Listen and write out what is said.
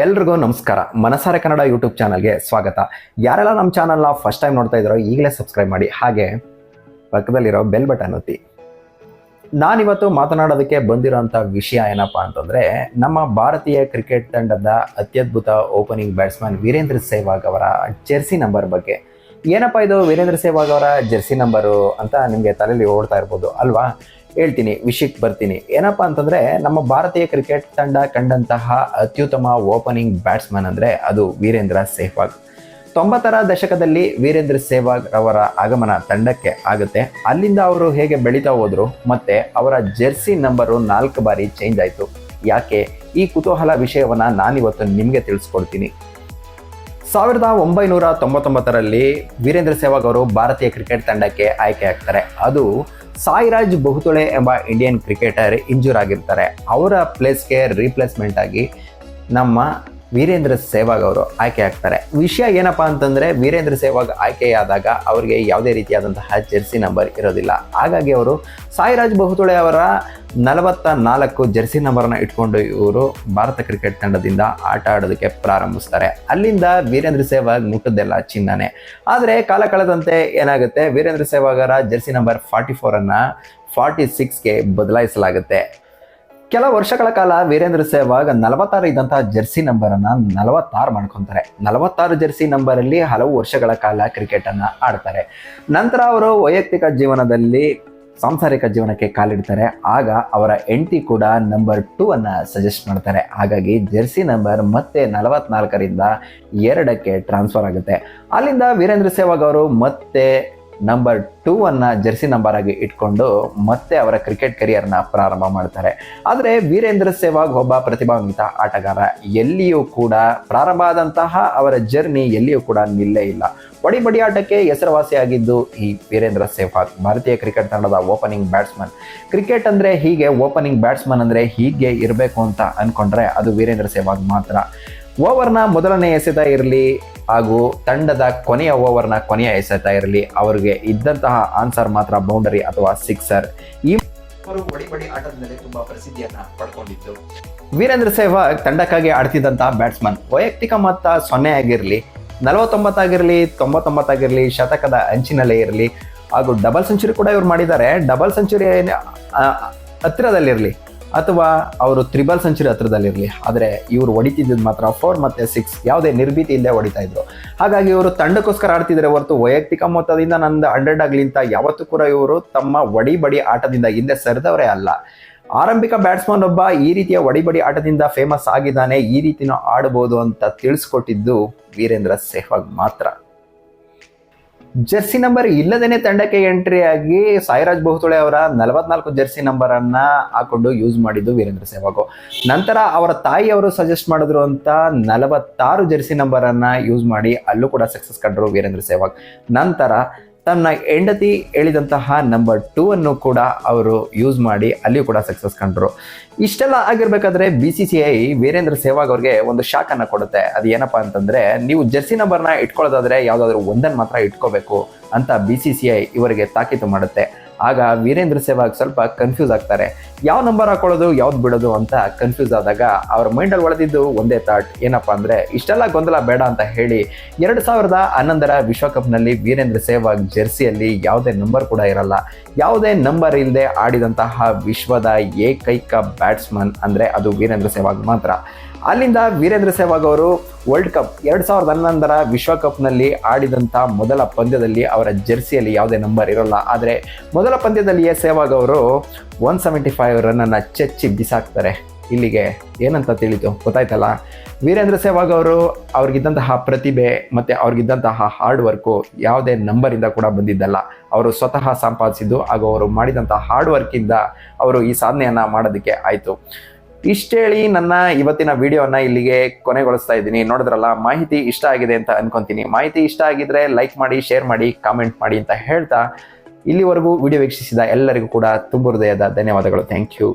ಎಲ್ರಿಗೂ ನಮಸ್ಕಾರ. ಮನಸಾರೆ ಕನ್ನಡ ಯೂಟ್ಯೂಬ್ ಚಾನಲ್ಗೆ ಸ್ವಾಗತ. ಯಾರೆಲ್ಲ ನಮ್ಮ ಚಾನಲ್ನ ಫಸ್ಟ್ ಟೈಮ್ ನೋಡ್ತಾ ಇದ್ದಾರೋ ಈಗಲೇ ಸಬ್ಸ್ಕ್ರೈಬ್ ಮಾಡಿ, ಹಾಗೆ ಪಕ್ಕದಲ್ಲಿರೋ ಬೆಲ್ ಬಟನ್ ಒತ್ತಿ. ನಾನಿವತ್ತು ಮಾತನಾಡೋದಕ್ಕೆ ಬಂದಿರೋಂಥ ವಿಷಯ ಏನಪ್ಪ ಅಂತಂದರೆ, ನಮ್ಮ ಭಾರತೀಯ ಕ್ರಿಕೆಟ್ ತಂಡದ ಅತ್ಯದ್ಭುತ ಓಪನಿಂಗ್ ಬ್ಯಾಟ್ಸ್ಮನ್ ವೀರೇಂದ್ರ ಸೆಹ್ವಾಗ್ ಅವರ ಜೆರ್ಸಿ ನಂಬರ್ ಬಗ್ಗೆ. ಏನಪ್ಪ ಇದು ವೀರೇಂದ್ರ ಸೆಹ್ವಾಗ್ ಅವರ ಜೆರ್ಸಿ ನಂಬರು ಅಂತ ನಿಮಗೆ ತಲೆಯಲ್ಲಿ ಓಡ್ತಾ ಇರ್ಬೋದು ಅಲ್ವಾ? ಹೇಳ್ತೀನಿ, ವಿಷಯಕ್ಕೆ ಬರ್ತೀನಿ. ಏನಪ್ಪ ಅಂತಂದರೆ, ನಮ್ಮ ಭಾರತೀಯ ಕ್ರಿಕೆಟ್ ತಂಡ ಕಂಡಂತಹ ಅತ್ಯುತ್ತಮ ಓಪನಿಂಗ್ ಬ್ಯಾಟ್ಸ್ಮನ್ ಅಂದರೆ ಅದು ವೀರೇಂದ್ರ ಸೆಹ್ವಾಗ್. 90ರ ದಶಕದಲ್ಲಿ ವೀರೇಂದ್ರ ಸೆಹ್ವಾಗ್ ಅವರ ಆಗಮನ ತಂಡಕ್ಕೆ ಆಗುತ್ತೆ. ಅಲ್ಲಿಂದ ಅವರು ಹೇಗೆ ಬೆಳೀತಾ ಹೋದರು ಮತ್ತು ಅವರ ಜೆರ್ಸಿ ನಂಬರು 4 ಬಾರಿ ಚೇಂಜ್ ಆಯಿತು. ಯಾಕೆ? ಈ ಕುತೂಹಲ ವಿಷಯವನ್ನು ನಾನಿವತ್ತು ನಿಮಗೆ ತಿಳಿಸ್ಕೊಡ್ತೀನಿ. 1999ರಲ್ಲಿ ವೀರೇಂದ್ರ ಸೆಹ್ವಾಗ್ ಅವರು ಭಾರತೀಯ ಕ್ರಿಕೆಟ್ ತಂಡಕ್ಕೆ ಆಯ್ಕೆ ಆಗ್ತಾರೆ. ಅದು ಸಾಯಿರಾಜ್ ಬಹುತುಳೆ ಎಂಬ ಇಂಡಿಯನ್ ಕ್ರಿಕೆಟರ್ ಇಂಜೂರ್ ಆಗಿರ್ತಾರೆ. ಅವರ ಪ್ಲೇಸ್ಗೆ ರೀಪ್ಲೇಸ್ಮೆಂಟ್ ಆಗಿ ನಮ್ಮ ವೀರೇಂದ್ರ ಸೆಹ್ವಾಗ್ ಅವರು ಆಯ್ಕೆ ಆಗ್ತಾರೆ. ವಿಷಯ ಏನಪ್ಪ ಅಂತಂದರೆ, ವೀರೇಂದ್ರ ಸೆಹ್ವಾಗ್ ಆಯ್ಕೆಯಾದಾಗ ಅವರಿಗೆ ಯಾವುದೇ ರೀತಿಯಾದಂತಹ ಜೆರ್ಸಿ ನಂಬರ್ ಇರೋದಿಲ್ಲ. ಹಾಗಾಗಿ ಅವರು ಸಾಯಿರಾಜ್ ಬಹುತುಳೆ ಅವರ 44 ಜೆರ್ಸಿ ನಂಬರನ್ನು ಇಟ್ಕೊಂಡು ಇವರು ಭಾರತ ಕ್ರಿಕೆಟ್ ತಂಡದಿಂದ ಆಟ ಆಡೋದಕ್ಕೆ ಪ್ರಾರಂಭಿಸ್ತಾರೆ. ಅಲ್ಲಿಂದ ವೀರೇಂದ್ರ ಸೆಹ್ವಾಗ್ ಮುಟ್ಟದ್ದೆಲ್ಲ ಚಿನ್ನನೆ. ಆದರೆ ಕಾಲ ಕಳೆದಂತೆ ಏನಾಗುತ್ತೆ, ವೀರೇಂದ್ರ ಸೆಹ್ವಾಗರ ಜೆರ್ಸಿ ನಂಬರ್ 44ಅನ್ನು 46ಗೆ ಬದಲಾಯಿಸಲಾಗುತ್ತೆ. ಕೆಲ ವರ್ಷಗಳ ಕಾಲ ವೀರೇಂದ್ರ ಸೆಹ್ವಾಗ್ 46 ಇದ್ದಂತಹ ಜೆರ್ಸಿ ನಂಬರನ್ನು 46 ಮಾಡ್ಕೊತಾರೆ. 46 ಜೆರ್ಸಿ ನಂಬರಲ್ಲಿ ಹಲವು ವರ್ಷಗಳ ಕಾಲ ಕ್ರಿಕೆಟನ್ನು ಆಡ್ತಾರೆ. ನಂತರ ಅವರು ವೈಯಕ್ತಿಕ ಜೀವನದಲ್ಲಿ ಸಾಂಸಾರಿಕ ಜೀವನಕ್ಕೆ ಕಾಲಿಡ್ತಾರೆ. ಆಗ ಅವರ ಹೆಂಡತಿ ಕೂಡ ನಂಬರ್ 2 ಅನ್ನು ಸಜೆಸ್ಟ್ ಮಾಡ್ತಾರೆ. ಹಾಗಾಗಿ ಜೆರ್ಸಿ ನಂಬರ್ ಮತ್ತೆ 44ರಿಂದ 2ಕ್ಕೆ ಟ್ರಾನ್ಸ್ಫರ್ ಆಗುತ್ತೆ. ಅಲ್ಲಿಂದ ವೀರೇಂದ್ರ ಸೆಹ್ವಾಗ್ ಅವರು ಮತ್ತೆ ನಂಬರ್ 2 ಅನ್ನು ಜೆರ್ಸಿ ನಂಬರ್ ಆಗಿ ಇಟ್ಕೊಂಡು ಮತ್ತೆ ಅವರ ಕ್ರಿಕೆಟ್ ಕೆರಿಯರ್ನ ಪ್ರಾರಂಭ ಮಾಡ್ತಾರೆ. ಆದರೆ ವೀರೇಂದ್ರ ಸೆಹ್ವಾಗ್ ಒಬ್ಬ ಪ್ರತಿಭಾನ್ವಿತ ಆಟಗಾರ. ಎಲ್ಲಿಯೂ ಕೂಡ ಪ್ರಾರಂಭ ಆದಂತಹ ಅವರ ಜರ್ನಿ ಎಲ್ಲಿಯೂ ಕೂಡ ನಿಲ್ಲೇ ಇಲ್ಲ. ಬಡಿ ಆಟಕ್ಕೆ ಹೆಸರುವಾಸಿಯಾಗಿದ್ದು ಈ ವೀರೇಂದ್ರ ಸೆಹ್ವಾಗ್, ಭಾರತೀಯ ಕ್ರಿಕೆಟ್ ತಂಡದ ಓಪನಿಂಗ್ ಬ್ಯಾಟ್ಸ್ಮನ್. ಕ್ರಿಕೆಟ್ ಅಂದರೆ ಹೀಗೆ, ಓಪನಿಂಗ್ ಬ್ಯಾಟ್ಸ್ಮನ್ ಅಂದರೆ ಹೀಗೆ ಇರಬೇಕು ಅಂತ ಅಂದ್ಕೊಂಡ್ರೆ ಅದು ವೀರೇಂದ್ರ ಸೆಹ್ವಾಗ್ ಮಾತ್ರ. ಓವರ್ನ ಮೊದಲನೇ ಎಸೆತ ಇರಲಿ ಹಾಗೂ ತಂಡದ ಕೊನೆಯ ಓವರ್ನ ಕೊನೆಯ ಎಸೆತ ಇರಲಿ, ಅವರಿಗೆ ಇದ್ದಂತಹ ಆನ್ಸರ್ ಮಾತ್ರ ಬೌಂಡರಿ ಅಥವಾ ಸಿಕ್ಸರ್. ಈ ಬಡಿ ಆಟದಲ್ಲಿ ತುಂಬಾ ಪ್ರಸಿದ್ಧಿಯನ್ನ ಪಡ್ಕೊಂಡಿದ್ದು ವೀರೇಂದ್ರ ಸೆಹ್ವಾಗ್ ತಂಡಕ್ಕಾಗಿ ಆಡ್ತಿದ್ದಂತಹ ಬ್ಯಾಟ್ಸ್ಮನ್. ವೈಯಕ್ತಿಕ ಮೊತ್ತ 0 ಆಗಿರಲಿ, 49 ಆಗಿರಲಿ, 99 ಆಗಿರಲಿ, ಶತಕದ ಅಂಚಿನಲ್ಲೇ ಇರಲಿ ಹಾಗೂ ಡಬಲ್ ಸೆಂಚುರಿ ಕೂಡ ಇವ್ರು ಮಾಡಿದ್ದಾರೆ. ಡಬಲ್ ಸೆಂಚುರಿ ಹತ್ತಿರದಲ್ಲಿರಲಿ ಅಥವಾ ಅವರು ತ್ರಿಬಲ್ ಸೆಂಚುರಿ ಹತ್ರದಲ್ಲಿರಲಿ, ಆದರೆ ಇವರು ಹೊಡಿತಿದ್ದು ಮಾತ್ರ 4 ಮತ್ತು 6, ಯಾವುದೇ ನಿರ್ಭೀತಿ ಇಲ್ಲದೆ ಹೊಡಿತಾ ಇದ್ರು. ಹಾಗಾಗಿ ಇವರು ತಂಡಕ್ಕೋಸ್ಕರ ಆಡ್ತಿದ್ರೆ ಹೊರತು ವೈಯಕ್ತಿಕ ಮೊತ್ತದಿಂದ ನಂದು 100 ಆಗಲಿ ಅಂತ ಯಾವತ್ತೂ ಕೂಡ ಇವರು ತಮ್ಮ ಬಡಿ ಆಟದಿಂದ ಹಿಂದೆ ಸರಿದವರೇ ಅಲ್ಲ. ಆರಂಭಿಕ ಬ್ಯಾಟ್ಸ್ಮನ್ ಒಬ್ಬ ಈ ರೀತಿಯ ಬಡಿ ಆಟದಿಂದ ಫೇಮಸ್ ಆಗಿದ್ದಾನೆ, ಈ ರೀತಿನೂ ಆಡಬಹುದು ಅಂತ ತಿಳಿಸ್ಕೊಟ್ಟಿದ್ದು ವೀರೇಂದ್ರ ಸೆಹ್ವಾಗ್ ಮಾತ್ರ. ಜೆರ್ಸಿ ನಂಬರ್ ಇಲ್ಲದೇನೆ ತಂಡಕ್ಕೆ ಎಂಟ್ರಿ ಆಗಿ ಸಾಯಿರಾಜ್ ಬಹುತುಳೆ ಅವರ 44 ಜೆರ್ಸಿ ನಂಬರನ್ನ ಹಾಕೊಂಡು ಯೂಸ್ ಮಾಡಿದ್ದು ವೀರೇಂದ್ರ ಸೆಹ್ವಾಗ್. ನಂತರ ಅವರ ತಾಯಿಯವರು ಸಜೆಸ್ಟ್ ಮಾಡಿದ್ರು ಅಂತ 46 ಜೆರ್ಸಿ ನಂಬರನ್ನ ಯೂಸ್ ಮಾಡಿ ಅಲ್ಲೂ ಕೂಡ ಸಕ್ಸಸ್ ಕಂಡ್ರು ವೀರೇಂದ್ರ ಸೆಹ್ವಾಗ್. ನಂತರ ತನ್ನ ಹೆಂಡತಿ ಹೇಳಿದಂತಹ ನಂಬರ್ 2 ಅನ್ನು ಕೂಡ ಅವರು ಯೂಸ್ ಮಾಡಿ ಅಲ್ಲಿಯೂ ಕೂಡ ಸಕ್ಸಸ್ ಕಂಡ್ರು. ಇಷ್ಟೆಲ್ಲ ಆಗಿರ್ಬೇಕಾದ್ರೆ BCCI ವೀರೇಂದ್ರ ಸೆಹ್ವಾಗ್ ಅವ್ರಿಗೆ ಒಂದು ಶಾಕ್ ಅನ್ನ ಕೊಡುತ್ತೆ. ಅದು ಏನಪ್ಪಾ ಅಂತಂದ್ರೆ, ನೀವು ಜೆರ್ಸಿ ನಂಬರ್ನ ಇಟ್ಕೊಳ್ಳೋದಾದ್ರೆ ಯಾವುದಾದ್ರೂ ಒಂದನ್ನು ಮಾತ್ರ ಇಟ್ಕೋಬೇಕು ಅಂತ BCCI ಇವರಿಗೆ ತಾಕೀತು ಮಾಡುತ್ತೆ. ಆಗ ವೀರೇಂದ್ರ ಸೆಹ್ವಾಗ್ ಸ್ವಲ್ಪ ಕನ್ಫ್ಯೂಸ್ ಆಗ್ತಾರೆ. ಯಾವ ನಂಬರ್ ಹಾಕೊಳ್ಳೋದು, ಯಾವ್ದು ಬಿಡೋದು ಅಂತ ಕನ್ಫ್ಯೂಸ್ ಆದಾಗ ಅವ್ರ ಮೈಂಡಲ್ಲಿ ಒಳದಿದ್ದು ಒಂದೇ ಥಾಟ್, ಏನಪ್ಪ ಅಂದರೆ ಇಷ್ಟೆಲ್ಲ ಗೊಂದಲ ಬೇಡ ಅಂತ ಹೇಳಿ 2011ರ ವಿಶ್ವಕಪ್ನಲ್ಲಿ ವೀರೇಂದ್ರ ಸೆಹ್ವಾಗ್ ಜೆರ್ಸಿಯಲ್ಲಿ ಯಾವುದೇ ನಂಬರ್ ಕೂಡ ಇರಲ್ಲ. ಯಾವುದೇ ನಂಬರ್ ಇಲ್ಲದೆ ಆಡಿದಂತಹ ವಿಶ್ವದ ಏಕೈಕ ಬ್ಯಾಟ್ಸ್ಮನ್ ಅಂದರೆ ಅದು ವೀರೇಂದ್ರ ಸೆಹ್ವಾಗ್ ಮಾತ್ರ. ಅಲ್ಲಿಂದ ವೀರೇಂದ್ರ ಸೆಹ್ವಾಗ್ ಅವರು ವರ್ಲ್ಡ್ ಕಪ್ 2011ರ ವಿಶ್ವಕಪ್ನಲ್ಲಿ ಆಡಿದಂಥ ಮೊದಲ ಪಂದ್ಯದಲ್ಲಿ ಅವರ ಜೆರ್ಸಿಯಲ್ಲಿ ಯಾವುದೇ ನಂಬರ್ ಇರೋಲ್ಲ. ಆದರೆ ಮೊದಲ ಪಂದ್ಯದಲ್ಲಿಯೇ ಸೆಹ್ವಾಗ್ ಅವರು 175 ರನ್ನನ್ನು ಚೆಚ್ಚಿ ಬಿಸಾಕ್ತಾರೆ. ಇಲ್ಲಿಗೆ ಏನಂತ ತಿಳಿತು ಗೊತ್ತಾಯ್ತಲ್ಲ. ವೀರೇಂದ್ರ ಸೆಹ್ವಾಗ್ ಅವರು ಅವ್ರಿಗಿದ್ದಂತಹ ಪ್ರತಿಭೆ ಮತ್ತು ಅವ್ರಿಗಿದ್ದಂತಹ ಹಾರ್ಡ್ ವರ್ಕು ಯಾವುದೇ ನಂಬರಿಂದ ಕೂಡ ಬಂದಿದ್ದಲ್ಲ. ಅವರು ಸ್ವತಃ ಸಂಪಾದಿಸಿದ್ದು ಹಾಗೂ ಅವರು ಮಾಡಿದಂಥ ಹಾರ್ಡ್ ವರ್ಕಿಂದ ಅವರು ಈ ಸಾಧನೆಯನ್ನು ಮಾಡೋದಕ್ಕೆ ಆಯಿತು. ಇಷ್ಟೇಳಿ ನನ್ನ ಇವತ್ತಿನ ವಿಡಿಯೋನ ಇಲ್ಲಿಗೆ ಕೊನೆಗೊಳಿಸ್ತಾ ಇದ್ದೀನಿ. ನೋಡಿದ್ರಲ್ಲ, ಮಾಹಿತಿ ಇಷ್ಟ ಆಗಿದೆ ಅಂತ ಅನ್ಕೊಂತೀನಿ. ಮಾಹಿತಿ ಇಷ್ಟ ಆಗಿದ್ರೆ ಲೈಕ್ ಮಾಡಿ, ಶೇರ್ ಮಾಡಿ, ಕಾಮೆಂಟ್ ಮಾಡಿ ಅಂತ ಹೇಳ್ತಾ ಇಲ್ಲಿವರೆಗೂ ವಿಡಿಯೋ ವೀಕ್ಷಿಸಿದ ಎಲ್ಲರಿಗೂ ಕೂಡ ತುಂಬ ಹೃದಯದ ಧನ್ಯವಾದಗಳು. Thank you.